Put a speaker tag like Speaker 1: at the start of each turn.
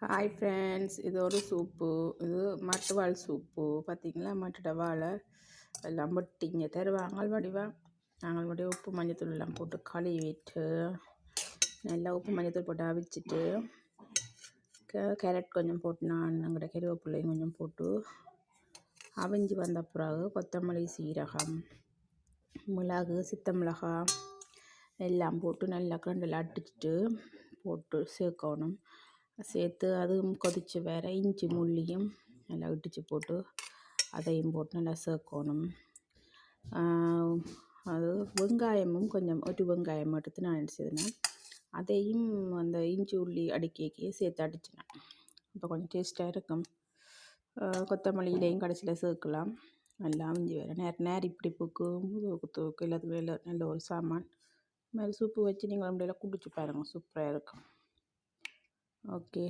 Speaker 1: Hi friends, இது ஒரு soup. இது மட்டுவாழ் சூப்பு. பார்த்தீங்களா, மட்டோட வாழை எல்லாம் வெட்டிங்க தருவாங்க நாங்கள் உப்பு மஞ்சத்தூள் எல்லாம் போட்டு கழுவிட்டு நல்லா உப்பு மஞ்சத்தூள் போட்டு அவிச்சிட்டு கேரட் கொஞ்சம் போட்டு நான் எங்களோட கருவேப்பிள்ளையும் கொஞ்சம் போட்டு அவிஞ்சி வந்த பிறகு கொத்தமல்லி, சீரகம், மிளகு, சித்த மிளகாய் எல்லாம் போட்டு நல்லா கண்டில் அடிச்சுட்டு போட்டு சேர்க்கணும். சேர்த்து அதுவும் கொதித்து வேற இஞ்சி முள்ளியும் நல்லா இடித்து போட்டு அதையும் போட்டு நல்லா சேர்க்கணும். அது வெங்காயமும் கொஞ்சம் ஒரு வெங்காயம் எடுத்து நான் அடிச்சதுனேன், அதையும் அந்த இஞ்சி உள்ளி அடிக்கையே சேர்த்து அடிச்சினேன். இப்போ கொஞ்சம் டேஸ்ட்டாக இருக்கும். கொத்தமல்லியிலையும் கடைசியில் சேர்க்கலாம். நல்லா அவிஞ்சி வேறு நேரி பிடிப்புக்கு தூக்கு எல்லாத்துக்கும் நல்ல ஒரு சாமான் மாதிரி சூப்பு வச்சு நீங்கள் அப்படியெல்லாம் குடிச்சு பாருங்கள், சூப்பராக இருக்கும். ஓகே.